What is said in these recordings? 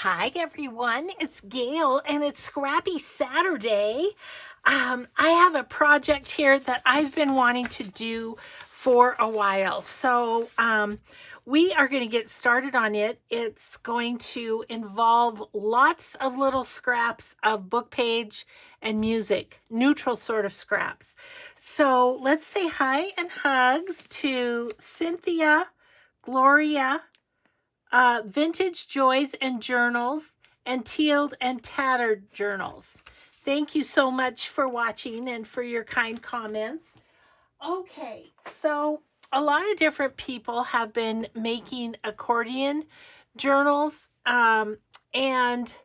Hi everyone, it's Gail and it's Scrappy Saturday. I have a project here that I've been wanting to do for a while. So we are going to get started on it. It's going to involve lots of little scraps of book page and music, neutral sort of scraps. So let's say hi and hugs to Cynthia, Gloria, Vintage Joys and Journals, and Tealed and Tattered Journals. Thank you so much for watching and for your kind comments. Okay, so a lot of different people have been making accordion journals, and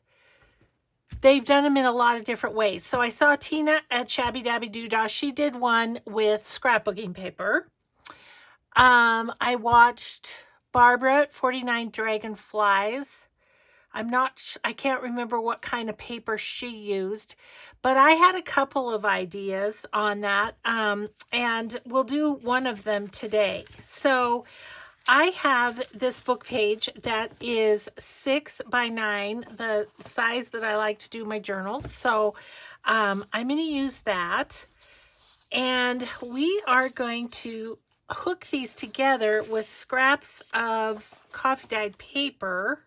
they've done them in a lot of different ways. So I saw Tina at Shabbydabbydodah. She did one with scrapbooking paper. I watched Barbara at 49 Dragonflies. I can't remember what kind of paper she used, but I had a couple of ideas on that, and we'll do one of them today. So I have this book page that is 6 by 9, the size that I like to do my journals. So I'm going to use that, and we are going to hook these together with scraps of coffee dyed paper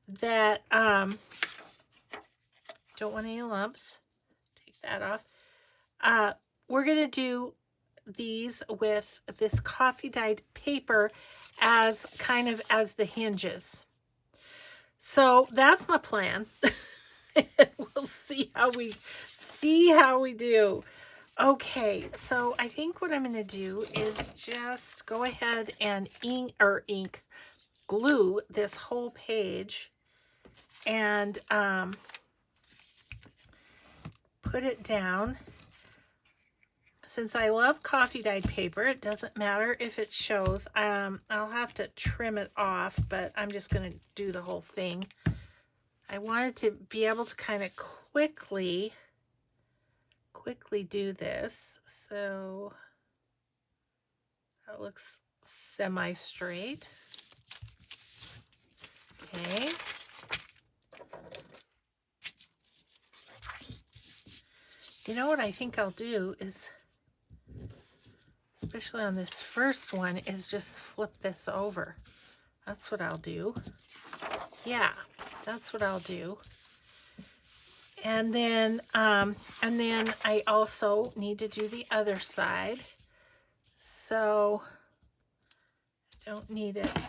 that don't want any lumps. Take that off. We're going to do these with this coffee dyed paper as kind of as the hinges. So that's my plan. We'll see how we do. Okay, so I think what I'm going to do is just go ahead and glue this whole page and put it down. Since I love coffee dyed paper, it doesn't matter if it shows. I'll have to trim it off, but I'm just going to do the whole thing. I wanted to be able to kind of quickly do this, so that looks semi-straight. Okay. You know what I think I'll do is, especially on this first one, is just flip this over. That's what I'll do. Yeah, that's what I'll do. And then I also need to do the other side. So I don't need it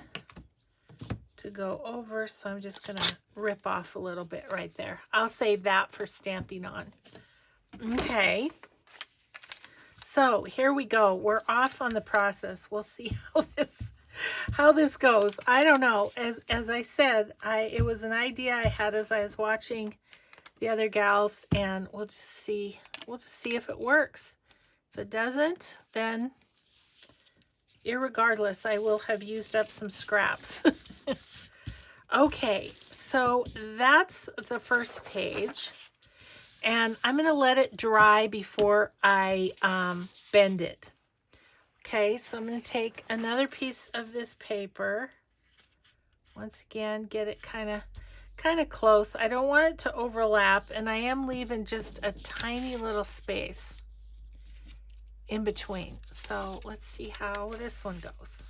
to go over, so I'm just gonna rip off a little bit right there. I'll save that for stamping on. Okay. So here we go. We're off on the process. We'll see how this goes. I don't know. As I said, it was an idea I had as I was watching the other gals, and we'll just see if it works. If it doesn't, then irregardless, I will have used up some scraps. Okay, so that's the first page, and I'm going to let it dry before I bend it. Okay, so I'm going to take another piece of this paper. Once again, get it kind of close. I don't want it to overlap, and I am leaving just a tiny little space in between. So let's see how this one goes.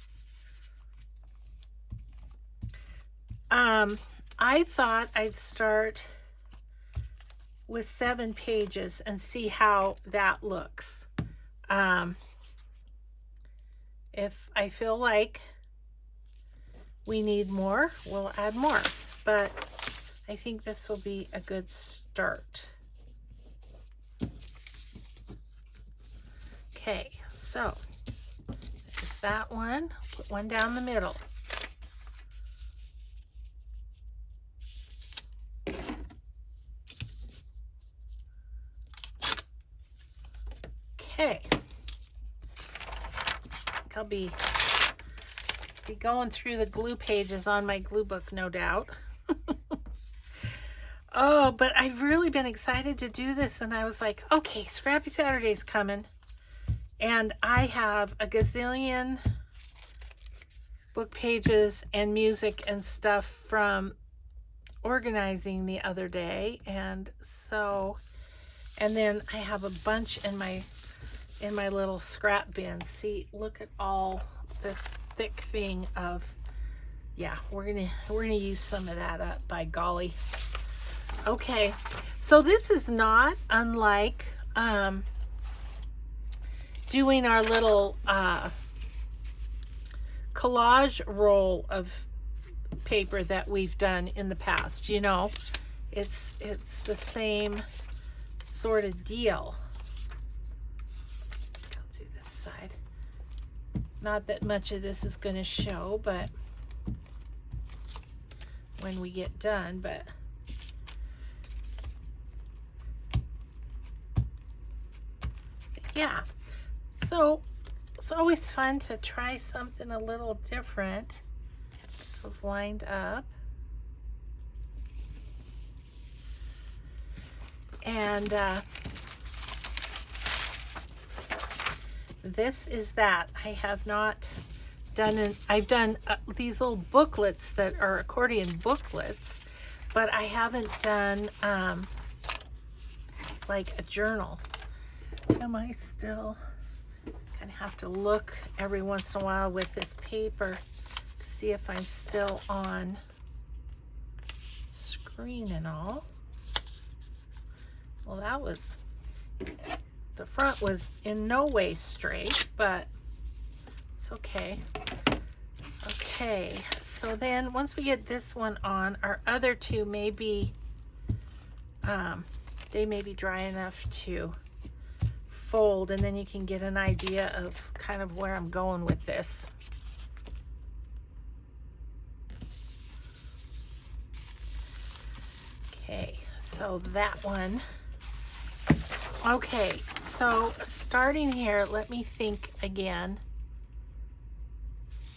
I thought I'd start with 7 pages and see how that looks. If I feel like we need more, we'll add more, but I think this will be a good start. Okay, so there's that one. Put one down the middle. Okay, I'll be going through the glue pages on my glue book, no doubt. Oh, but I've really been excited to do this, and I was like, okay, Scrappy Saturday's coming, and I have a gazillion book pages and music and stuff from organizing the other day, and then I have a bunch in my little scrap bin. See, look at all this thick thing of, yeah, we're gonna use some of that up, by golly. Okay, so this is not unlike doing our little collage roll of paper that we've done in the past. You know, it's the same sort of deal. I'll do this side. Not that much of this is going to show, but when we get done, but yeah. So it's always fun to try something a little different. Those lined up. And this is that. I have not done I've done these little booklets that are accordion booklets, but I haven't done like a journal. Am I still kind of have to look every once in a while with this paper to see if I'm still on screen and all. Well, that was, the front was in no way straight, but it's okay. Okay, so then once we get this one on, our other two may be, they may be dry enough to fold, and then you can get an idea of kind of where I'm going with this. Okay, so that one. Okay, so starting here, let me think again.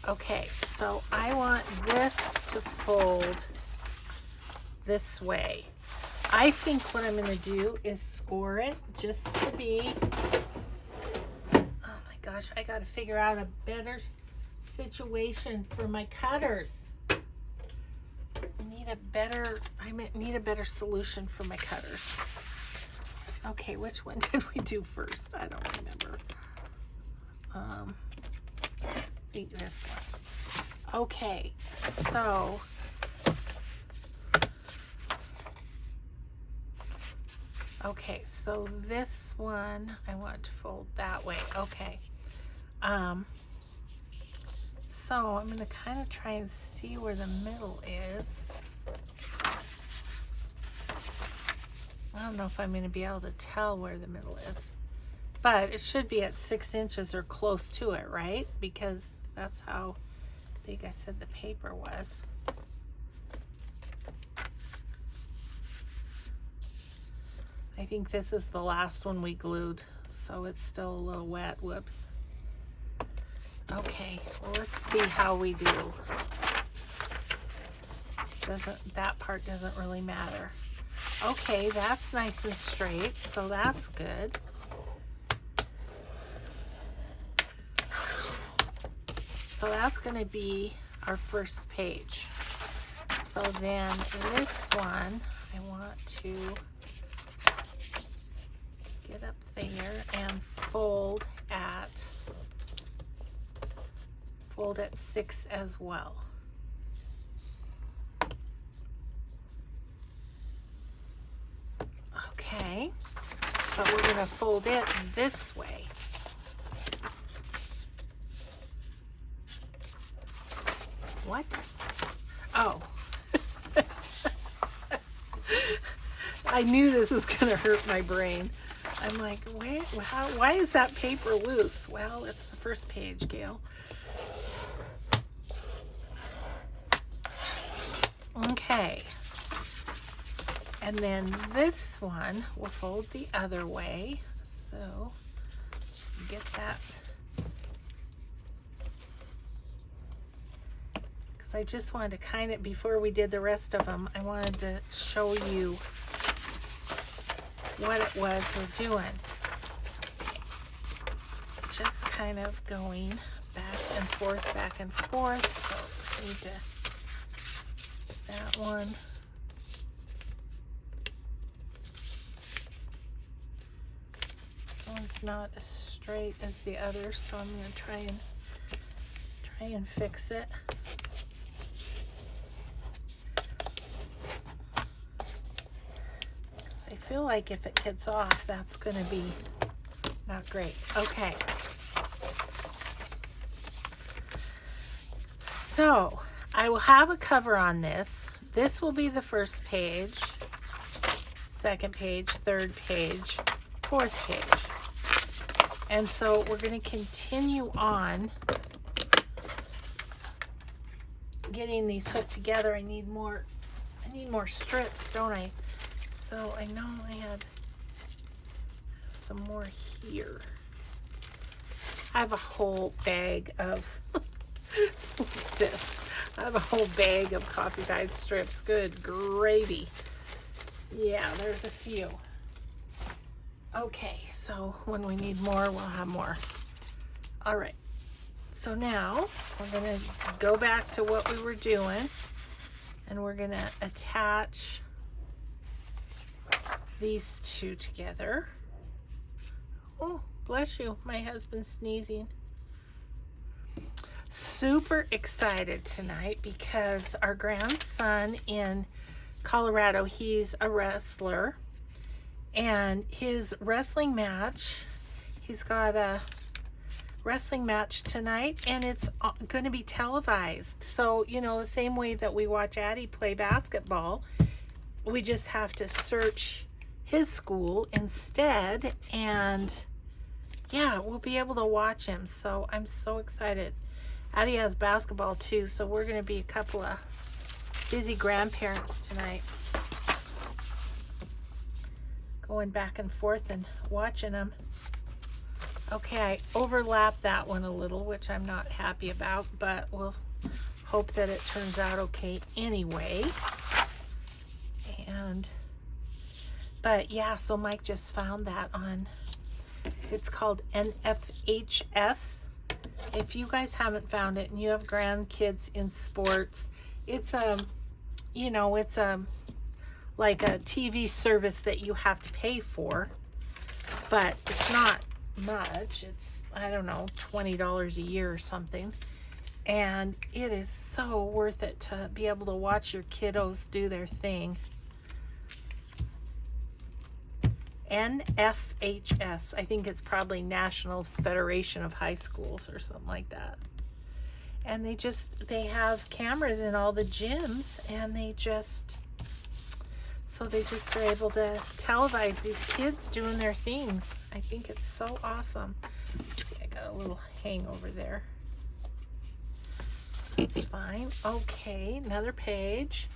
Okay, so I want this to fold this way. I think what I'm going to do is score it just to be, oh my gosh, I got to figure out a better situation for my cutters. I need a better solution for my cutters. Okay, which one did we do first? I don't remember. I think this one. Okay, so this one I want to fold that way. Okay. So I'm going to kind of try and see where the middle is. I don't know if I'm going to be able to tell where the middle is, but it should be at 6 inches or close to it, right? Because that's how big I said the paper was. I think this is the last one we glued, so it's still a little wet. Whoops. Okay, well, let's see how we do. That part doesn't really matter. Okay, that's nice and straight, so that's good. So that's going to be our first page. So then this one, I want to get up there and fold at 6 as well. Okay, but we're going to fold it this way. What? Oh. I knew this was going to hurt my brain. I'm like, wait, why is that paper loose? Well, it's the first page, Gail. Okay. And then this one will fold the other way. So get that. Because I just wanted to kind of, before we did the rest of them, I wanted to show you what it was we're doing. Just kind of going back and forth, back and forth. So I need to, it's that one. not as straight as the other, so I'm going to try and fix it. Because I feel like if it gets off, that's going to be not great. Okay. So I will have a cover on this. This will be the first page, second page, third page, fourth page. And so we're going to continue on getting these hooked together. I need more strips, don't I? So I know I have some more here. I have a whole bag of this. I have a whole bag of coffee dyed strips. Good gravy. Yeah, there's a few. Okay, so when we need more, we'll have more. All right. So now we're going to go back to what we were doing, and we're going to attach these two together. Oh, bless you. My husband's sneezing. Super excited tonight because our grandson in Colorado, he's a wrestler, and his wrestling match, he's got a wrestling match tonight, and it's going to be televised. So, you know, the same way that we watch Addie play basketball, we just have to search his school instead, and yeah, we'll be able to watch him. So I'm so excited. Addie has basketball too, so we're going to be a couple of busy grandparents tonight, going back and forth and watching them. Okay, I overlapped that one a little, which I'm not happy about, but we'll hope that it turns out okay anyway. But yeah, so Mike just found that on, it's called NFHS. If you guys haven't found it and you have grandkids in sports, it's you know, it's like a TV service that you have to pay for, but it's not much. It's, I don't know, $20 a year or something, and it is so worth it to be able to watch your kiddos do their thing. NFHS. I think it's probably National Federation of High Schools or something like that. And they have cameras in all the gyms, and they just are able to televise these kids doing their things. I think it's so awesome. Let's see, I got a little hangover there. That's fine. Okay, another page.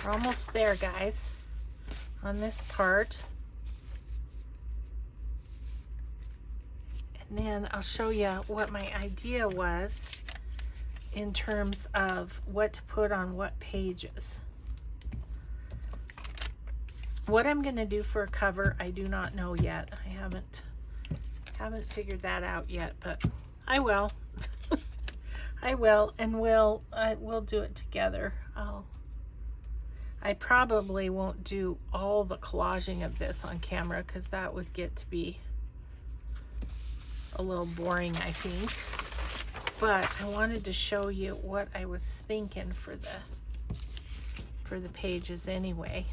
We're almost there, guys, on this part. And then I'll show you what my idea was in terms of what to put on what pages. What I'm going to do for a cover, I do not know yet. I haven't figured that out yet, but I will. I will, and we'll do it together. I probably won't do all the collaging of this on camera because that would get to be a little boring, I think. But I wanted to show you what I was thinking for the pages anyway.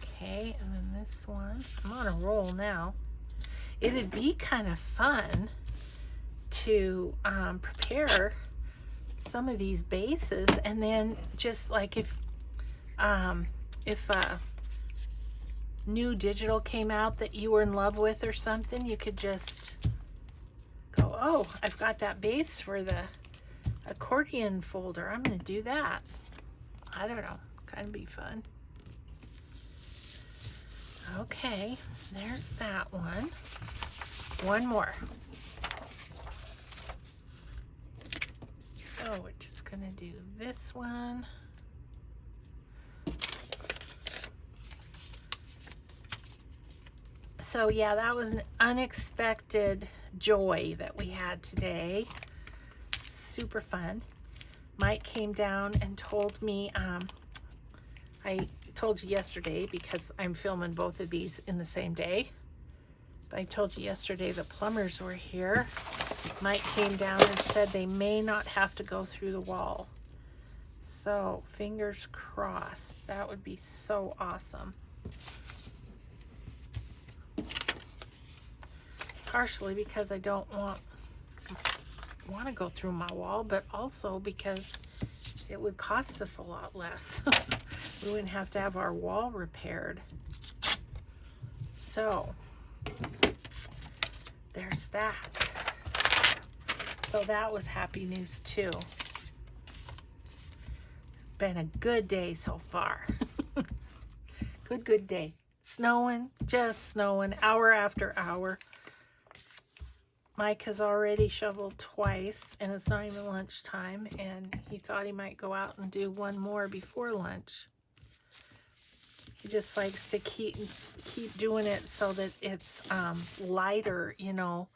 Okay, and then this one. I'm on a roll now. It'd be kind of fun to prepare some of these bases, and then just like if new digital came out that you were in love with or something, you could just go, oh, I've got that base for the accordion folder. I'm going to do that. I don't know. Kind of be fun. Okay, there's that one. One more. So we're just going to do this one. So yeah, that was an unexpected joy that we had today. Super fun. Mike came down and told me, I told you yesterday because I'm filming both of these in the same day. I told you yesterday the plumbers were here. Mike came down and said they may not have to go through the wall. So, fingers crossed. That would be so awesome. Partially because I don't want to go through my wall, but also because it would cost us a lot less. We wouldn't have to have our wall repaired. So, there's that. So that was happy news too. Been a good day so far. Good day. Snowing, just snowing, hour after hour. Mike has already shoveled twice, and it's not even lunchtime, and he thought he might go out and do one more before lunch. He just likes to keep doing it so that it's lighter, you know,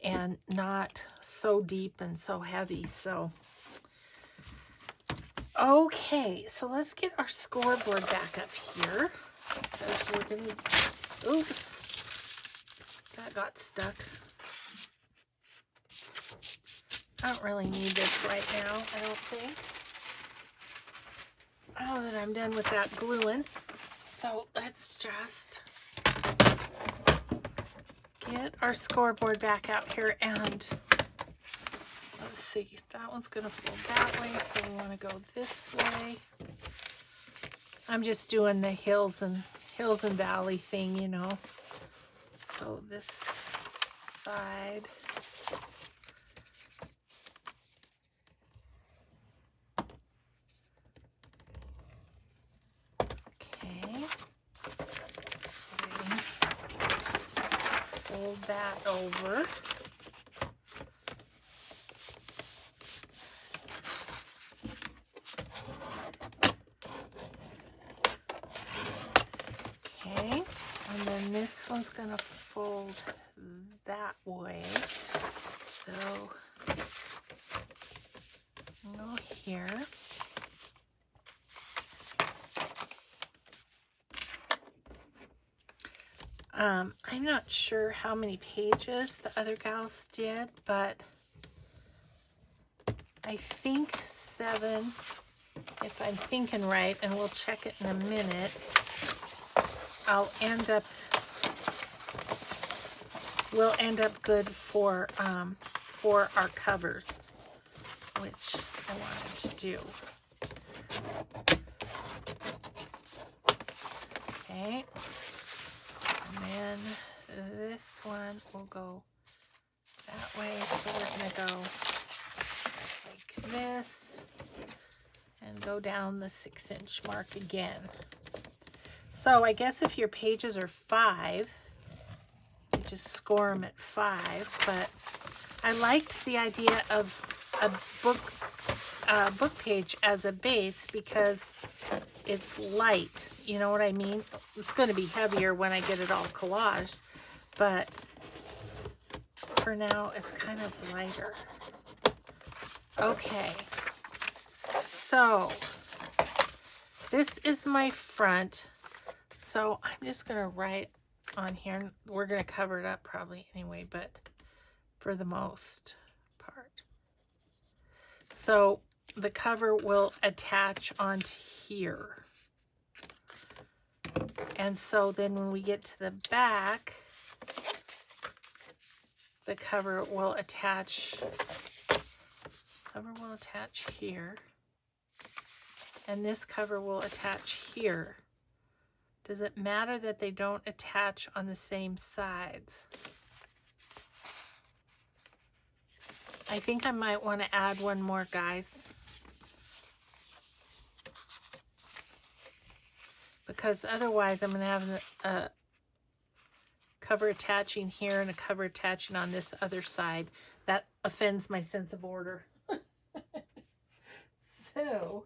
and not so deep and so heavy. So, okay, so let's get our scoreboard back up here, because we're gonna, oops, that got stuck. I don't really need this right now, I don't think. Oh, that I'm done with that gluing. So let's just get our scoreboard back out here, and let's see, that one's gonna fold that way, so we want to go this way. I'm just doing the hills and valley thing, you know. So this side. Okay. Fold that over. Okay, and then this one's gonna fold that way. So go here. I'm not sure how many pages the other gals did, but I think 7, if I'm thinking right, and we'll check it in a minute. We'll end up good for our covers, which I wanted to do. Okay. And then this one will go that way, so we're going to go like this and go down the 6-inch mark again. So I guess if your pages are 5, you just score them at 5, but I liked the idea of a book page as a base because it's light, you know what I mean? It's going to be heavier when I get it all collaged, but for now it's kind of lighter. Okay, so this is my front, so I'm just going to write on here. We're going to cover it up probably anyway, but for the most part. So the cover will attach onto here. And so then when we get to the back, the cover will attach here. And this cover will attach here. Does it matter that they don't attach on the same sides? I think I might want to add one more, guys. Because otherwise I'm going to have a cover attaching here and a cover attaching on this other side. That offends my sense of order. So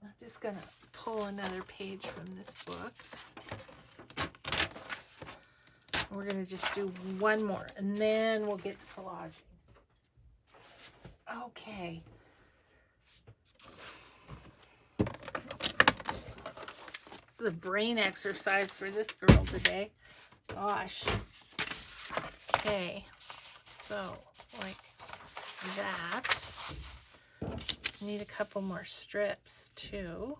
I'm just going to pull another page from this book. We're going to just do one more, and then we'll get to collaging. Okay. This is a brain exercise for this girl today. Gosh. Okay, so like that. Need a couple more strips too.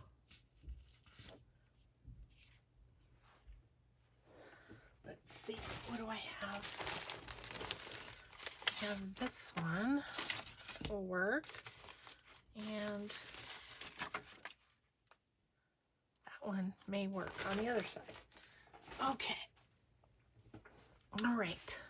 Let's see, what do I have? I have this one will work, and that one may work on the other side. Okay. All right.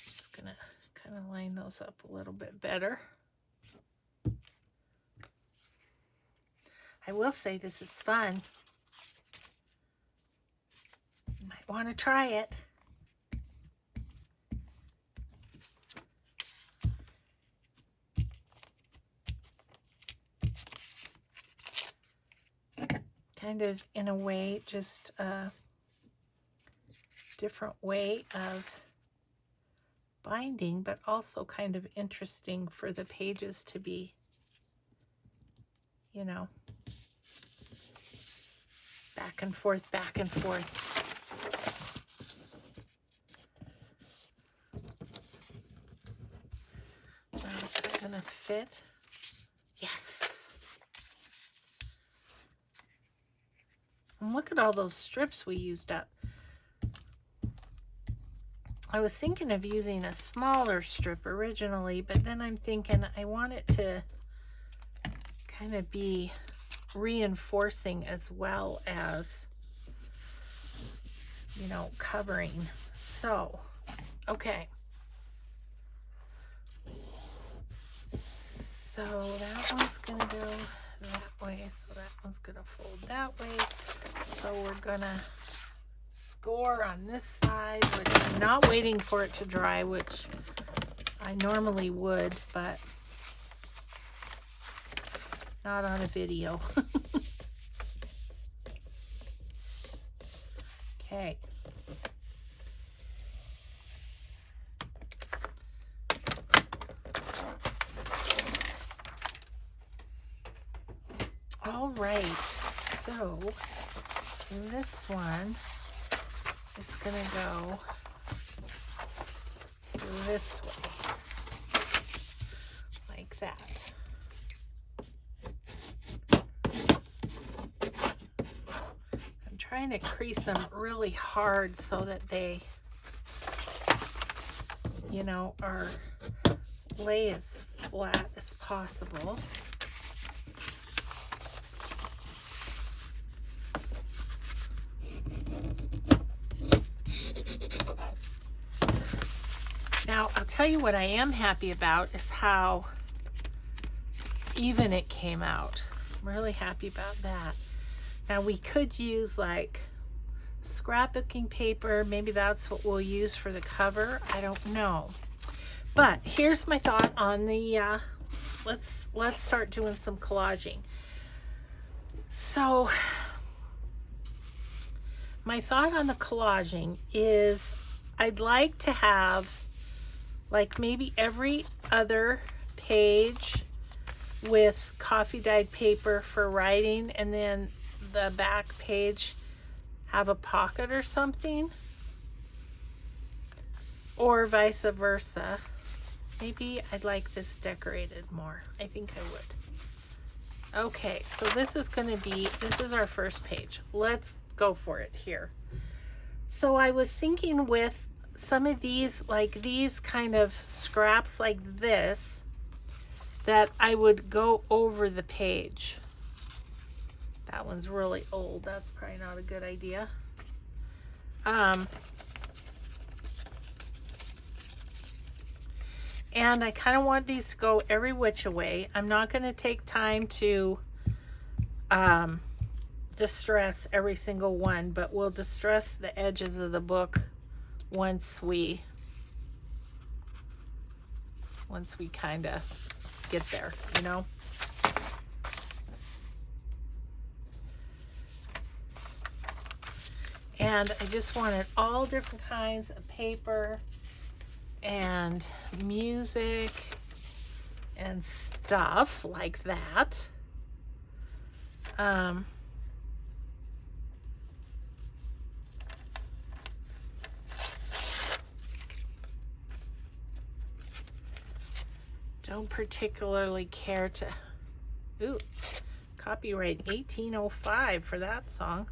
Just gonna kind of line those up a little bit better. I will say this is fun. You might want to try it. Kind of, in a way, just a different way of binding, but also kind of interesting for the pages to be, you know, back and forth, back and forth. Now, is that gonna fit? Yes. And look at all those strips we used up. I was thinking of using a smaller strip originally, but then I'm thinking I want it to kind of be reinforcing as well as, you know, covering. So, okay. So that one's going to go that way. So that one's going to fold that way. So we're going to score on this side, which I'm not waiting for it to dry, which I normally would, but not on a video. Okay. All right, so this one is going to go this way, like that. I'm trying to crease them really hard so that they, you know, are lay as flat as possible. Now, I'll tell you what I am happy about is how even it came out. I'm really happy about that. Now, we could use like scrapbooking paper. Maybe that's what we'll use for the cover. I don't know. But here's my thought on the, let's start doing some collaging. So, my thought on the collaging is I'd like to have like maybe every other page with coffee dyed paper for writing, and then the back page have a pocket or something, or vice versa. Maybe I'd like this decorated more. I think I would. Okay, so this is our first page. Let's go for it here. So I was thinking with some of these, like these kind of scraps like this, that I would go over the page. That one's really old. That's probably not a good idea. And I kind of want these to go every which way. I'm not going to take time to distress every single one, but we'll distress the edges of the book once we kind of get there, you know. And I just wanted all different kinds of paper and music and stuff like that. Don't particularly care to... Ooh, copyright 1805 for that song.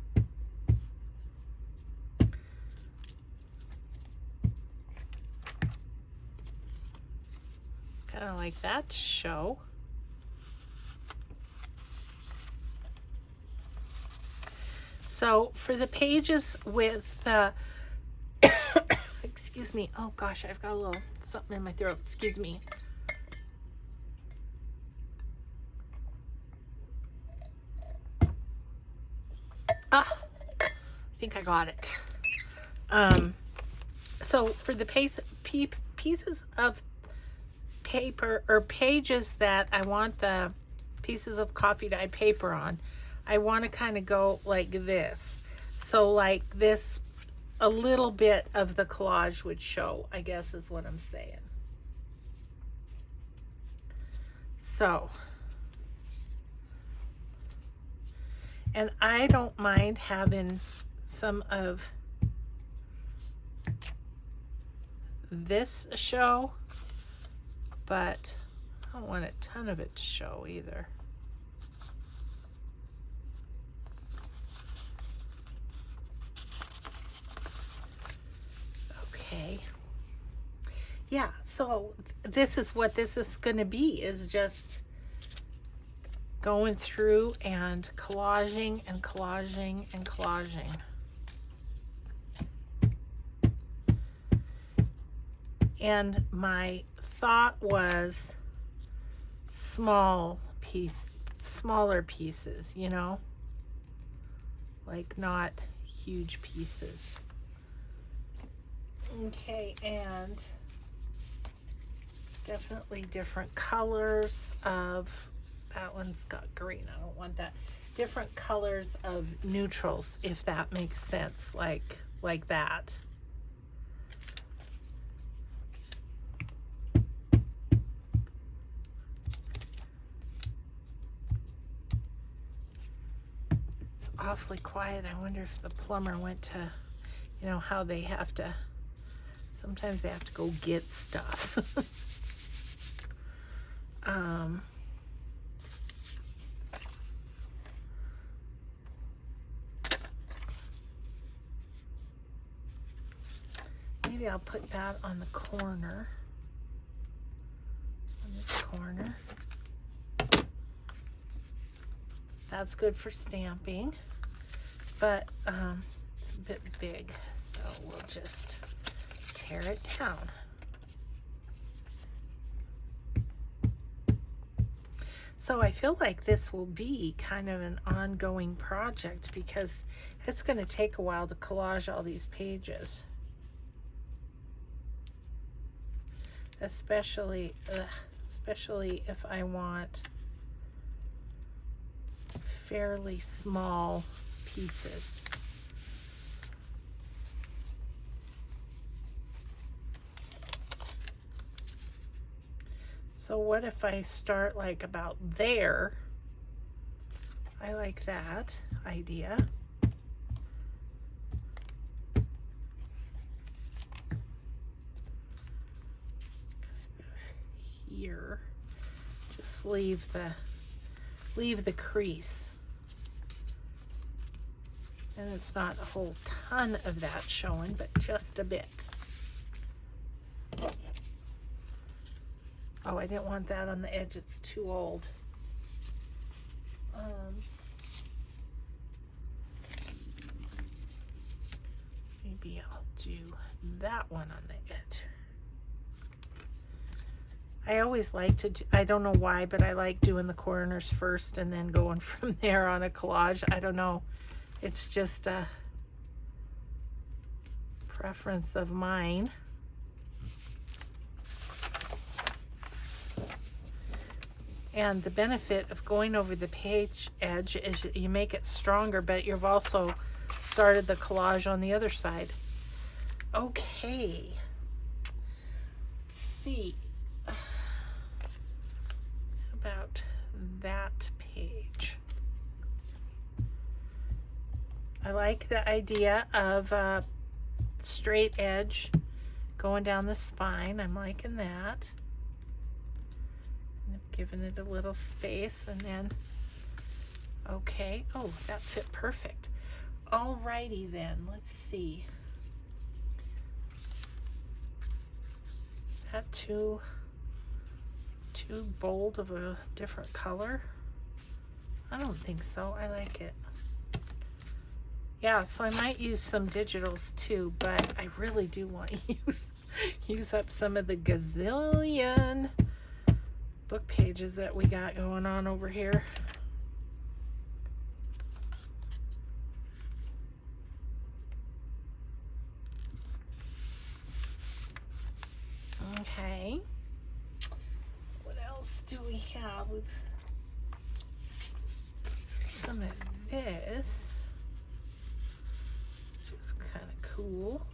Kind of like that to show. So for the pages with the... excuse me. Oh gosh, I've got a little something in my throat. Excuse me. I think I got it. So for the pieces of paper or pages that I want the pieces of coffee dye paper on, I want to kind of go like this. So like this, a little bit of the collage would show, I guess is what I'm saying. So, and I don't mind having some of this show, but I don't want a ton of it to show either. Okay. Yeah, so this is what this is going to be, is just going through and collaging and collaging and collaging. And my thought was smaller pieces, you know, like not huge pieces. Okay, and definitely different colors of, that one's got green, I don't want that. Different colors of neutrals, if that makes sense, like that. It's awfully quiet. I wonder if the plumber went to, you know, how they have to, sometimes they have to go get stuff. Maybe I'll put that on the corner, on this corner. That's good for stamping, but it's a bit big, so we'll just tear it down. So I feel like this will be kind of an ongoing project because it's going to take a while to collage all these pages. Especially if I want fairly small pieces. So what if I start like about there? I like that idea. Here, just leave the crease, and it's not a whole ton of that showing, but just a bit. Oh, I didn't want that on the edge, it's too old. Maybe I'll do that one on the edge. I always like to do, I don't know why, but I like doing the corners first and then going from there on a collage. I don't know. It's just a preference of mine. And the benefit of going over the page edge is you make it stronger, but you've also started the collage on the other side. Okay. Let's see. I like the idea of a straight edge going down the spine. I'm liking that. I'm giving it a little space, and then, okay. Oh, that fit perfect. Alrighty then, let's see. Is that too bold of a different color? I don't think so. I like it. Yeah, so I might use some digitals too, but I really do want to use up some of the gazillion book pages that we got going on over here. Okay. What else do we have? We've some of this, which is kind of cool.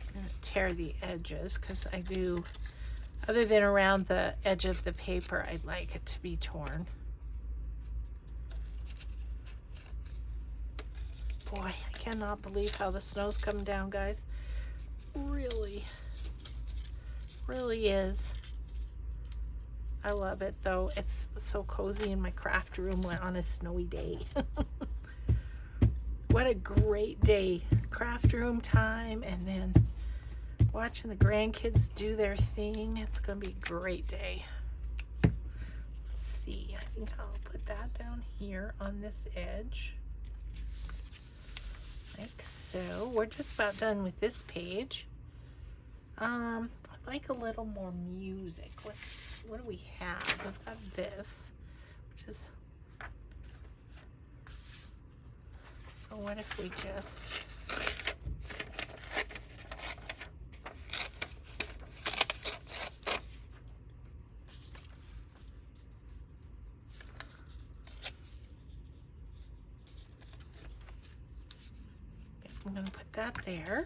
I'm going to tear the edges because I do, other than around the edge of the paper, I'd like it to be torn. Boy, I cannot believe how the snow's coming down, guys. Really is. I love it though. It's so cozy in my craft room on a snowy day. What a great day. Craft room time, and then watching the grandkids do their thing. It's gonna be a great day. Let's see, I think I'll put that down here on this edge. Like so. We're just about done with this page. I'd like a little more music. What do we have? We've got this, which is, so what if we just, I'm going to put that there.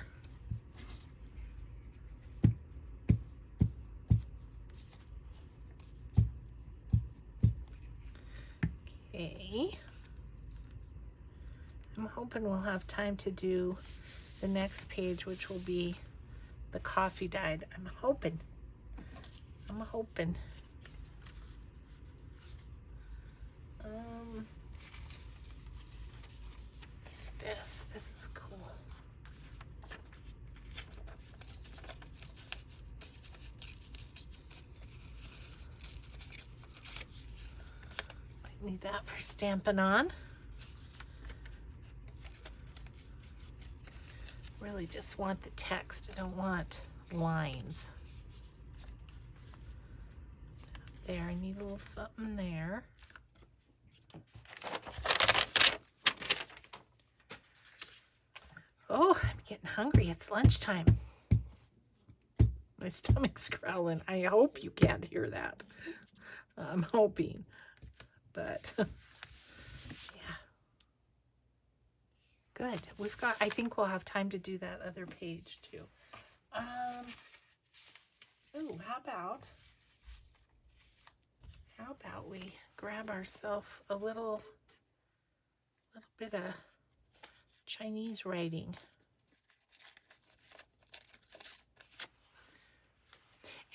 Okay. I'm hoping we'll have time to do the next page, which will be the coffee dyed. I'm hoping. This is cool. Might need that for stamping on. Really just want the text. I don't want lines. There, I need a little something there. Oh, I'm getting hungry. It's lunchtime. My stomach's growling. I hope you can't hear that. I'm hoping. But, yeah. Good. I think we'll have time to do that other page too. Ooh, how about we grab ourselves a little bit of Chinese writing.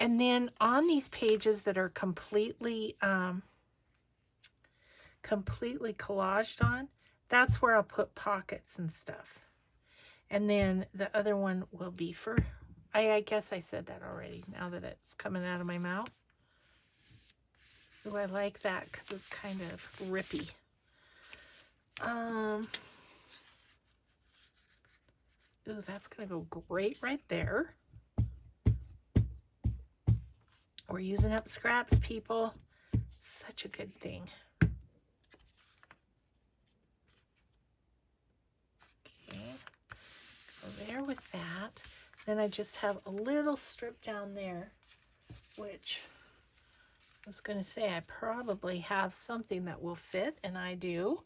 And then on these pages that are completely collaged on, that's where I'll put pockets and stuff. And then the other one will be for, I guess I said that already now that it's coming out of my mouth. Ooh, I like that because it's kind of rippy. Ooh, that's going to go great right there. We're using up scraps, people. Such a good thing. Okay, go there with that. Then I just have a little strip down there, which I was going to say I probably have something that will fit, and I do.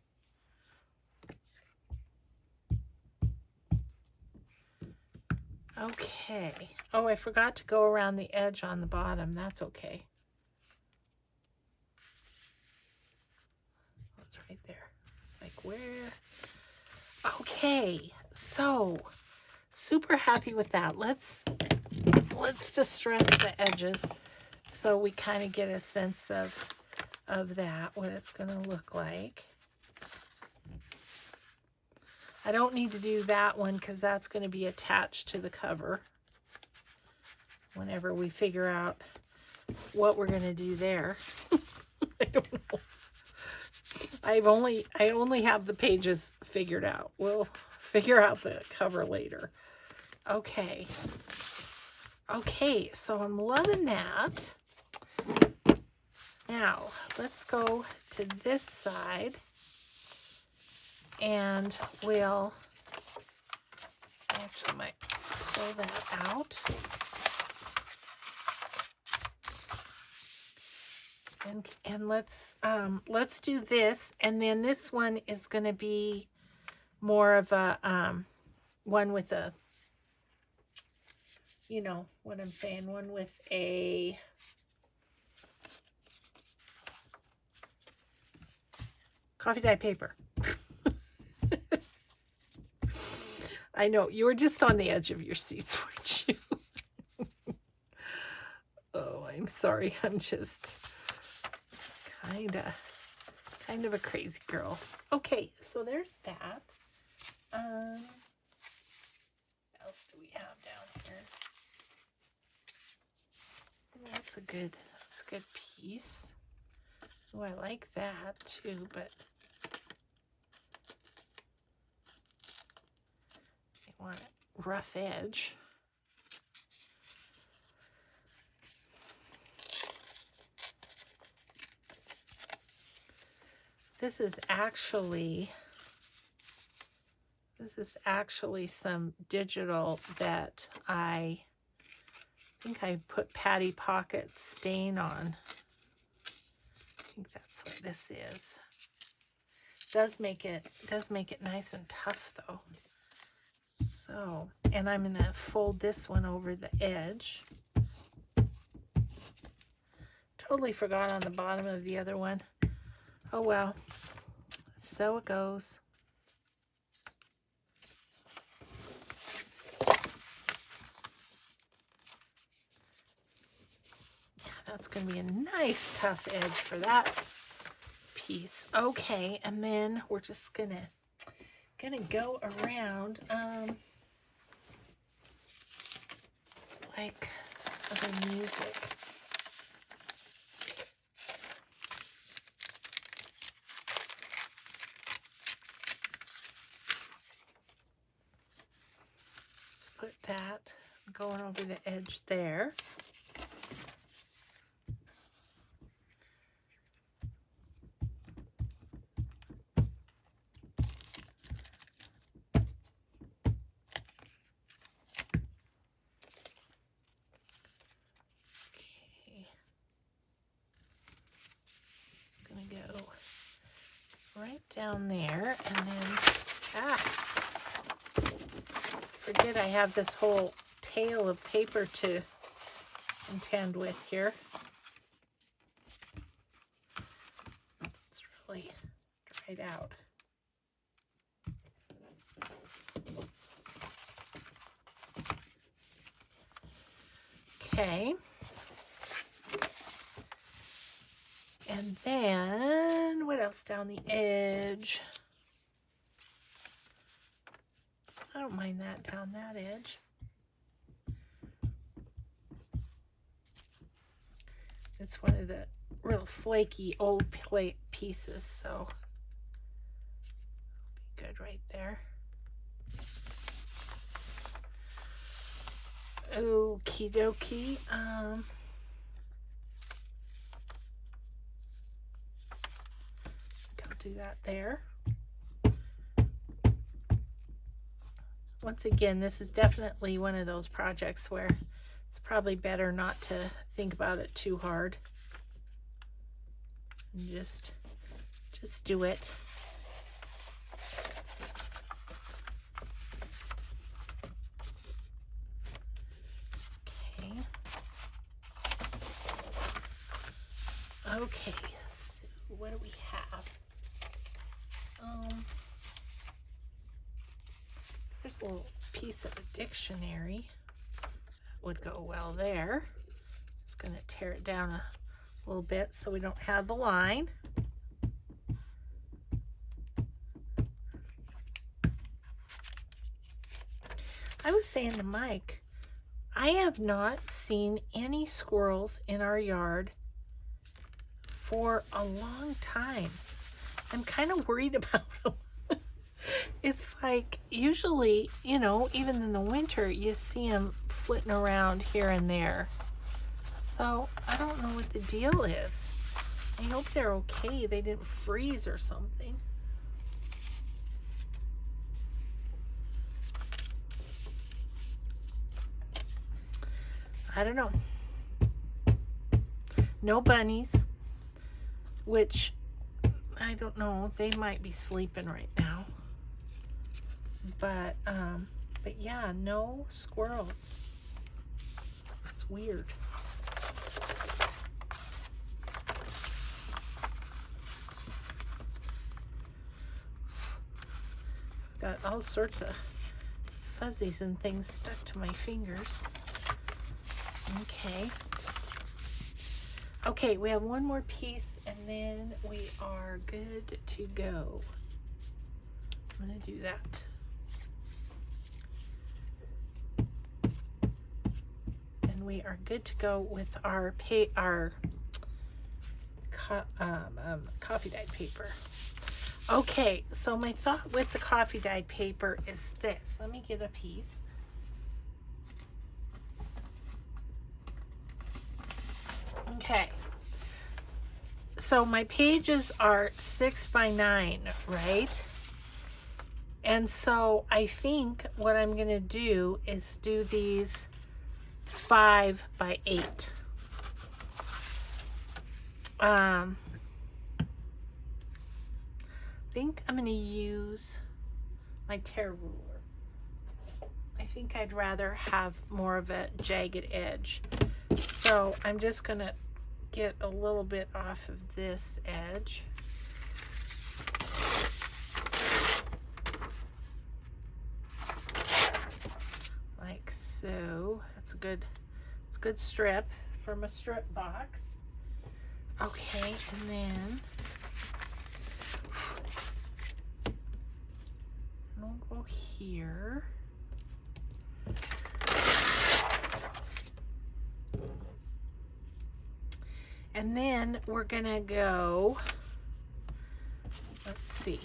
Okay. Oh, I forgot to go around the edge on the bottom. That's okay. It's right there. It's like, where? Okay, so super happy with that. Let's distress the edges so we kind of get a sense of that, what it's going to look like. I don't need to do that one because that's going to be attached to the cover whenever we figure out what we're going to do there. I don't know. I only have the pages figured out. We'll figure out the cover later. Okay. Okay, so I'm loving that. Now, let's go to this side and we'll actually might pull that out. And let's do this, and then this one is going to be more of a one with a, you know what I'm saying, one with a coffee dye paper. I know, you were just on the edge of your seats, weren't you? Oh, I'm sorry. I'm just kind of a crazy girl. Okay, so there's that. What else do we have down here? That's a good piece. Oh, I like that too, but I want a rough edge. This is actually some digital that I think I put Patty Pocket stain on. I think that's what this is. Does make it nice and tough though. So, and I'm gonna fold this one over the edge. Totally forgot on the bottom of the other one. Oh well, so it goes. Yeah, that's going to be a nice tough edge for that piece. Okay, and then we're just gonna go around like some other music. Put that going over the edge there. Okay. It's going to go right down there, and then forget I have this whole tail of paper to contend with here. It's really dried out. Okay. And then what else down the edge? I don't mind that down that edge. It's one of the real flaky old plate pieces, so it'll be good right there. Okie dokie. I'll do that there. Once again, this is definitely one of those projects where it's probably better not to think about it too hard. And just do it. Okay. Okay, so what do we have? little piece of a dictionary. That would go well there. Just going to tear it down a little bit so we don't have the line. I was saying to Mike, I have not seen any squirrels in our yard for a long time. I'm kind of worried about them. It's like usually, you know, even in the winter, you see them flitting around here and there. So I don't know what the deal is. I hope they're okay. They didn't freeze or something. I don't know. No bunnies, which I don't know. They might be sleeping right now. But yeah, no squirrels. It's weird. Got all sorts of fuzzies and things stuck to my fingers. Okay. Okay, we have one more piece and then we are good to go. I'm going to do that. And we are good to go with our coffee dyed paper. Okay, so my thought with the coffee dyed paper is this. Let me get a piece. Okay, so my pages are 6 by 9, right? And so I think what I'm going to do is do these 5 by 8. I think I'm going to use my tear ruler. I think I'd rather have more of a jagged edge. So I'm just going to get a little bit off of this edge. Like so. That's a good strip from a strip box. Okay, and then I'll go here. And then we're gonna go, let's see.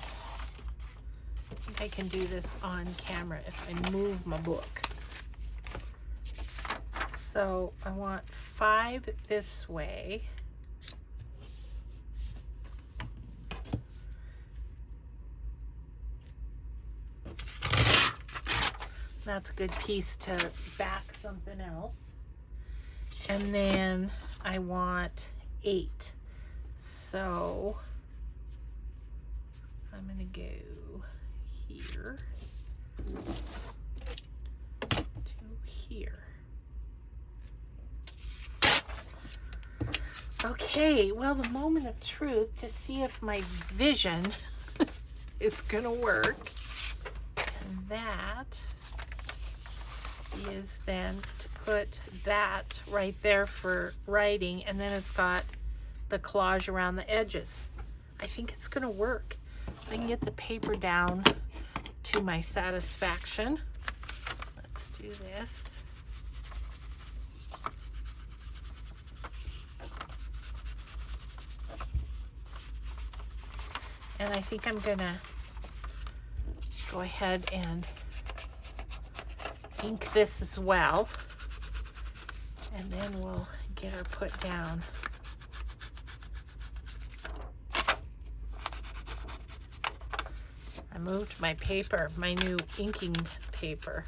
I think I can do this on camera if I move my book. So I want 5 this way. That's a good piece to back something else. And then I want 8. So I'm going to go here to here. Okay, well, the moment of truth to see if my vision is going to work. And that is then to put that right there for writing, and then it's got the collage around the edges. I think it's going to work. I can get the paper down to my satisfaction. Let's do this. And I think I'm going to go ahead and ink this as well, and then we'll get her put down. I moved my paper, my new inking paper.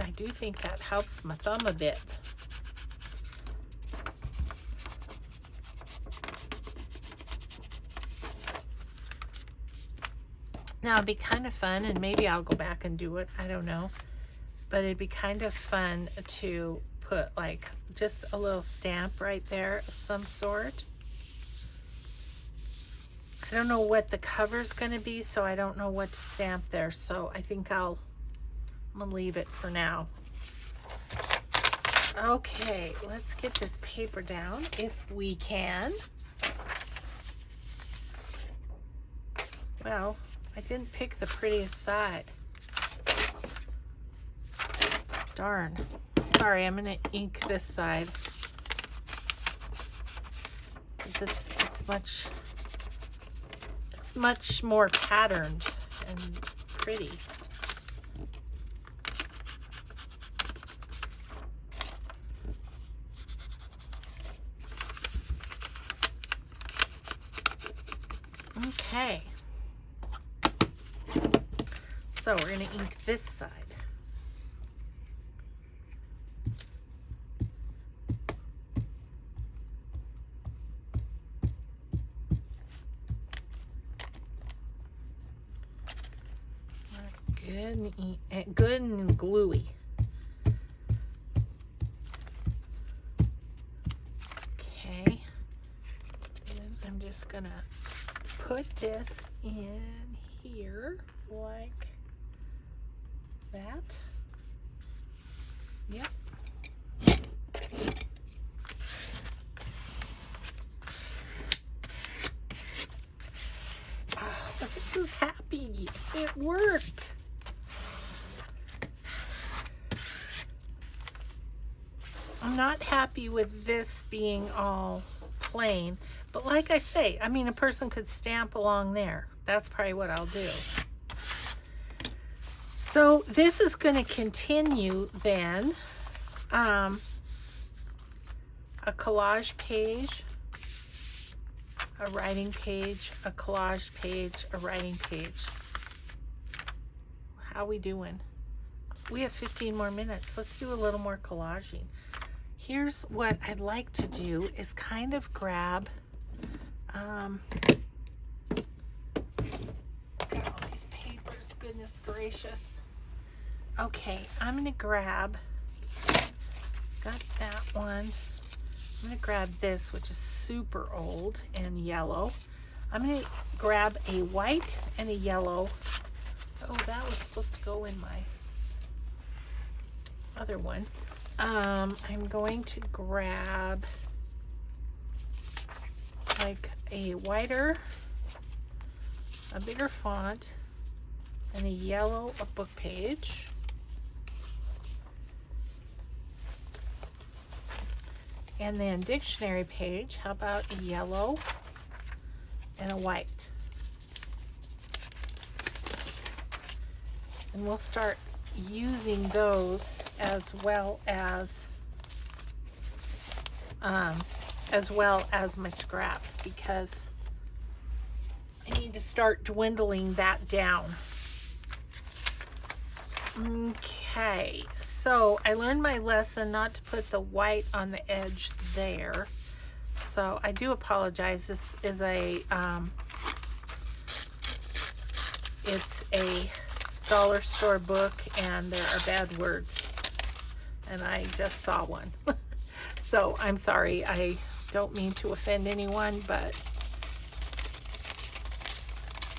I do think that helps my thumb a bit. Now it'd be kind of fun, and maybe I'll go back and do it, I don't know. But it'd be kind of fun to put like just a little stamp right there of some sort. I don't know what the cover's going to be, so I don't know what to stamp there. So I think I'll I'm gonna leave it for now. Okay, let's get this paper down if we can. Well, I didn't pick the prettiest side. Darn. Sorry, I'm gonna ink this side. It's much more patterned and pretty. Okay. So we're going to ink this side. Good and gluey. Okay. And I'm just going to put this in here like that. Yep. Oh, this is happy. It worked. I'm not happy with this being all plain, but like I say, I mean, a person could stamp along there. That's probably what I'll do. So this is going to continue then. A collage page, a writing page, a collage page, a writing page. How we doing? We have 15 more minutes. Let's do a little more collaging. Here's what I'd like to do is kind of grab, got all these papers, goodness gracious. Okay, I'm gonna grab, got that one. I'm gonna grab this, which is super old and yellow. I'm gonna grab a white and a yellow. Oh, that was supposed to go in my other one. I'm going to grab like a whiter, a bigger font, and a yellow book page. And then dictionary page, how about a yellow and a white? And we'll start using those as well as my scraps, because I need to start dwindling that down. Okay, so I learned my lesson not to put the white on the edge there. So I do apologize. This is it's a dollar store book and there are bad words. And I just saw one. So I'm sorry. I don't mean to offend anyone, but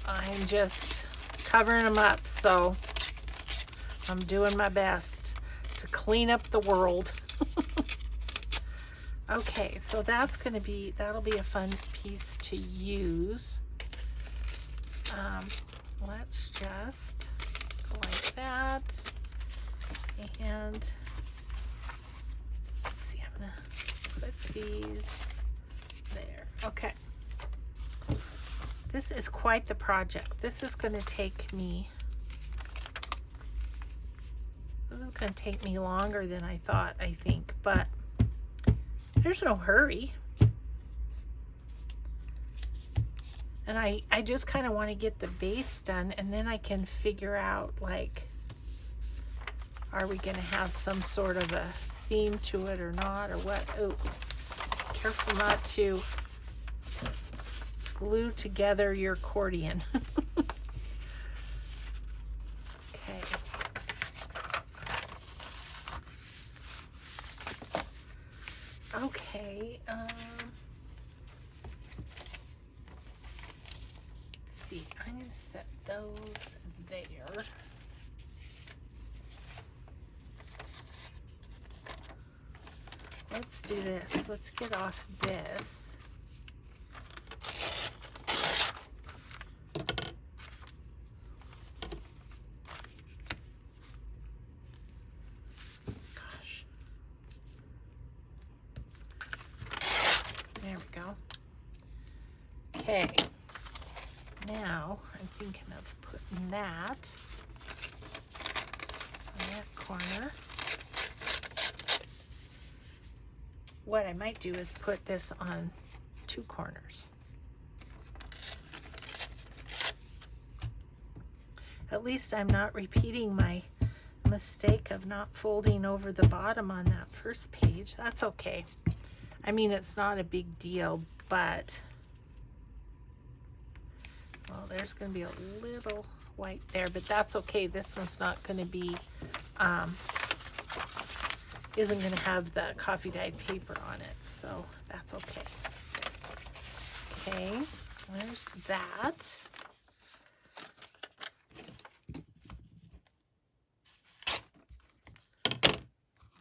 I'm just covering them up. So I'm doing my best to clean up the world. Okay, so that'll be a fun piece to use. Let's just go like that. And let's see, I'm gonna put these there. Okay. This is quite the project. This is gonna take me longer than I thought, I think, but there's no hurry. And I just kind of want to get the base done, and then I can figure out, like, are we going to have some sort of a theme to it or not, or what? Oh, careful not to glue together your accordion. Okay. Okay, let's see, I'm going to set those there. let's do this. Let's get off this. Gosh. There we go. Okay. Now I'm thinking of putting that in that corner. What I might do is put this on 2 corners. At least I'm not repeating my mistake of not folding over the bottom on that first page. That's okay. I mean, it's not a big deal, but well, there's going to be a little white there, but that's okay. This one's not going to be isn't going to have the coffee dyed paper on it, so that's okay. Okay, there's that.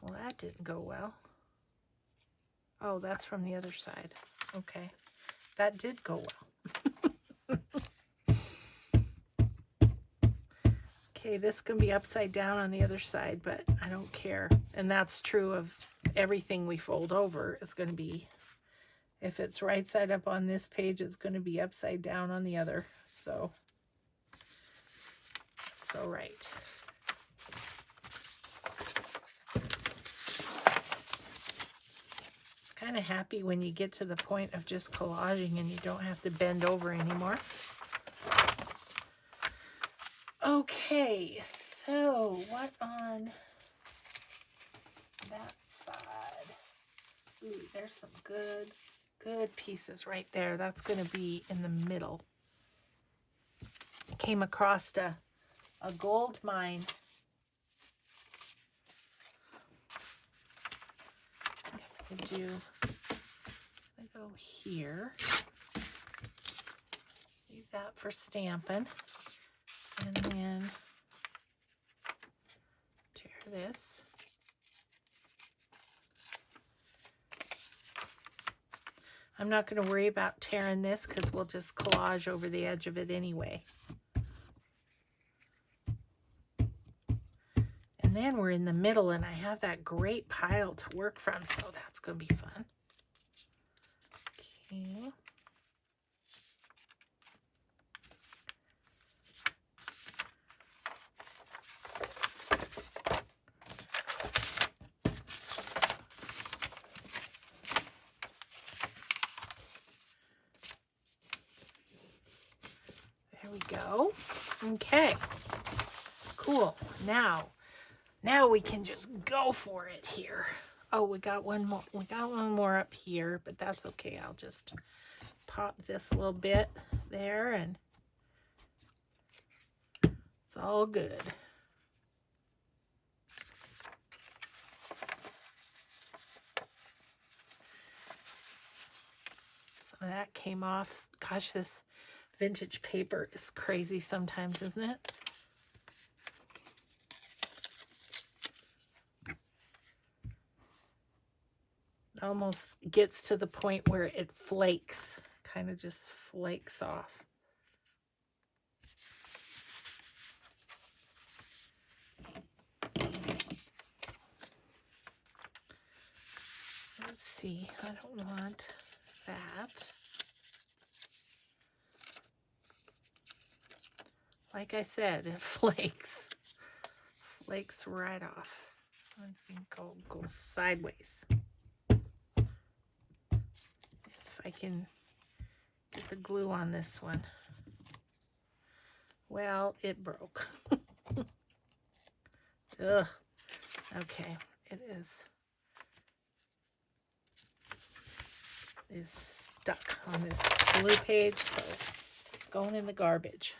Well, that didn't go well. Oh, that's from the other side. Okay, that did go well. Okay, this can be upside down on the other side, but I don't care. And that's true of everything we fold over. It's going to be, if it's right side up on this page, it's going to be upside down on the other. So it's all right. It's kind of happy when you get to the point of just collaging and you don't have to bend over anymore. Okay, so what on that side? Ooh, there's some good pieces right there. That's going to be in the middle. Came across a gold mine. I'm going to go here. Leave that for stamping. And then tear this. I'm not going to worry about tearing this because we'll just collage over the edge of it anyway. And then we're in the middle and I have that great pile to work from, so that's going to be fun. Okay. There we go. Okay. Cool. Now we can just go for it here. Oh, we got one more. We got one more up here, but that's okay. I'll just pop this a little bit there and it's all good. So that came off. Gosh, this vintage paper is crazy sometimes, isn't it? It almost gets to the point where it flakes, kind of just flakes off. Let's see, I don't want that. Like I said, it flakes right off. I think I'll go sideways. If I can get the glue on this one. Well, it broke. Ugh. Okay, it is stuck on this blue page, so it's going in the garbage.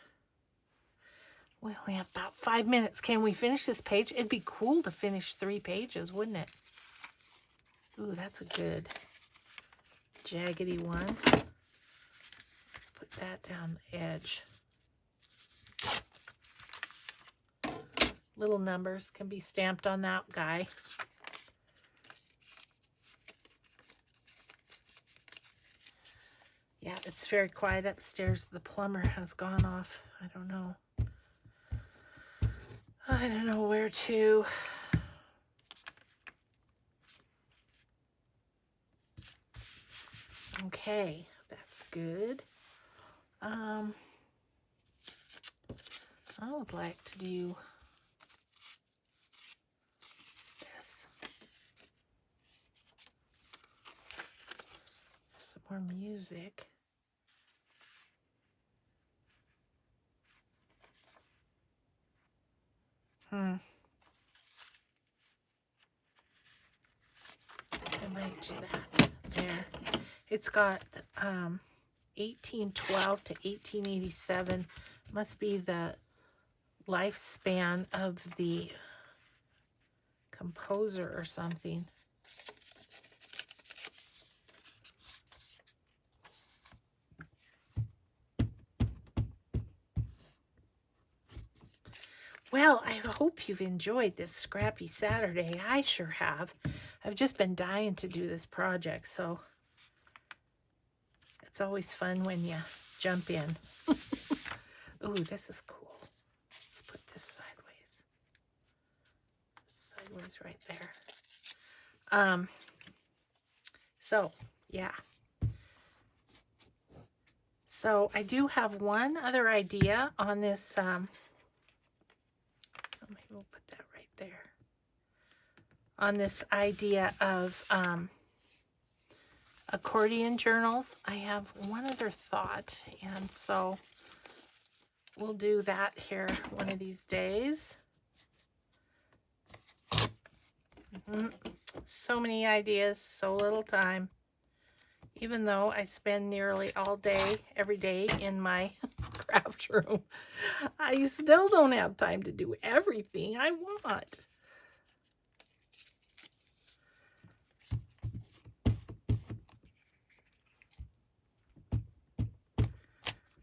We only have about 5 minutes. Can we finish this page? It'd be cool to finish 3 pages, wouldn't it? Ooh, that's a good jaggedy one. Let's put that down the edge. Little numbers can be stamped on that guy. very quiet upstairs. The plumber has gone off. I don't know. I don't know where to. Okay, that's good. I would like to do this. Some more music. I might do that there. It's got 1812 to 1887. Must be the lifespan of the composer or something. Well, I hope you've enjoyed this Scrappy Saturday. I sure have. I've just been dying to do this project, so it's always fun when you jump in. Ooh, this is cool. Let's put this sideways. Sideways right there. So, yeah. So, I do have one other idea on this, maybe we'll put that right there. On this idea of accordion journals, I have one other thought, and so we'll do that here one of these days. So many ideas, so little time. Even though I spend nearly all day, every day in my craft room, I still don't have time to do everything I want.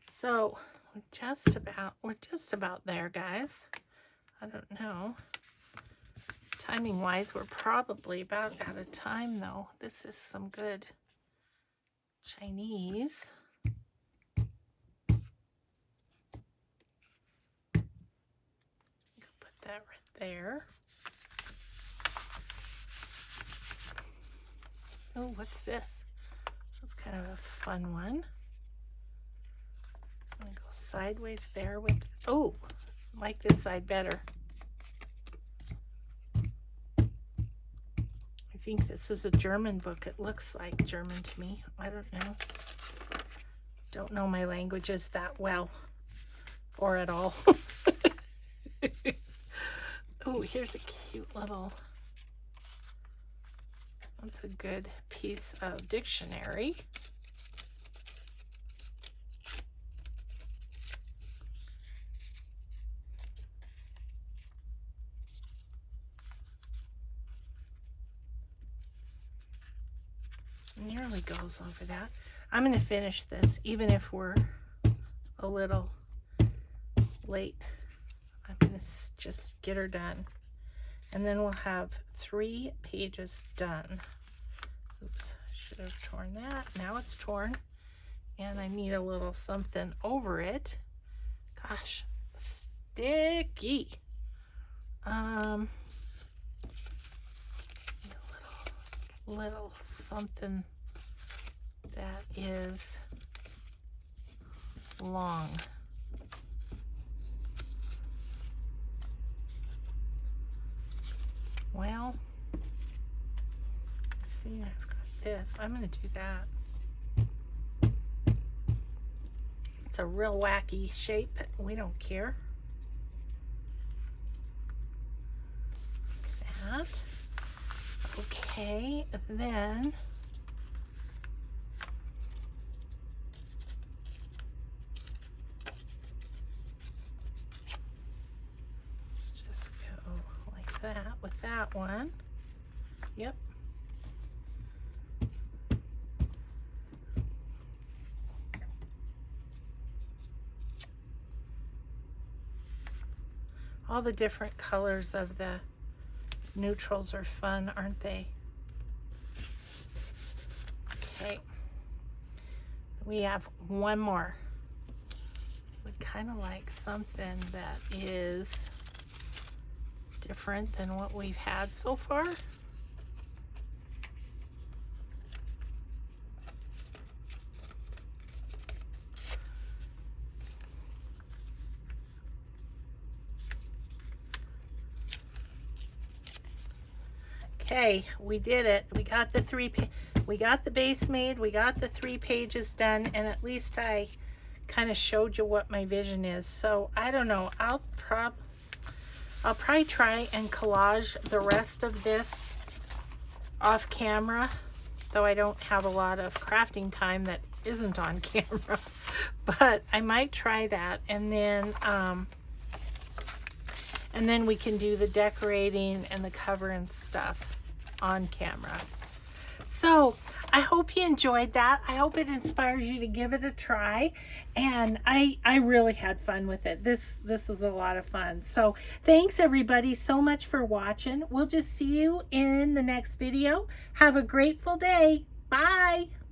So we're just about there, guys. I don't know. Timing wise, we're probably about out of time though. This is some good Chinese. Put that right there. Oh, what's this? That's kind of a fun one. I'm gonna go sideways there with, oh, I like this side better. I think this is a German book. It looks like German to me. I don't know. Don't know my languages that well or at all. Oh, here's a cute little, that's a good piece of dictionary. Nearly goes over that. I'm going to finish this even if we're a little late. I'm going to just get her done. And then we'll have 3 pages done. Oops, I should have torn that. Now it's torn. And I need a little something over it. Gosh, sticky. Little something that is long. Well, let's see, I've got this. I'm going to do that. It's a real wacky shape, but we don't care. That. Okay, then let's just go like that with that one. Yep. All the different colors of the neutrals are fun, aren't they? Okay. we have one more. Would kind of like something that is different than what we've had so far. Okay, we did it. We got the base made, we got the 3 pages done, and at least I kind of showed you what my vision is. So I don't know, I'll probably try and collage the rest of this off camera, though I don't have a lot of crafting time that isn't on camera. But I might try that, and then we can do the decorating and the cover and stuff on camera. So I hope you enjoyed that. I hope it inspires you to give it a try. And I really had fun with it. This was a lot of fun. So thanks everybody so much for watching. We'll just see you in the next video. Have a grateful day. Bye.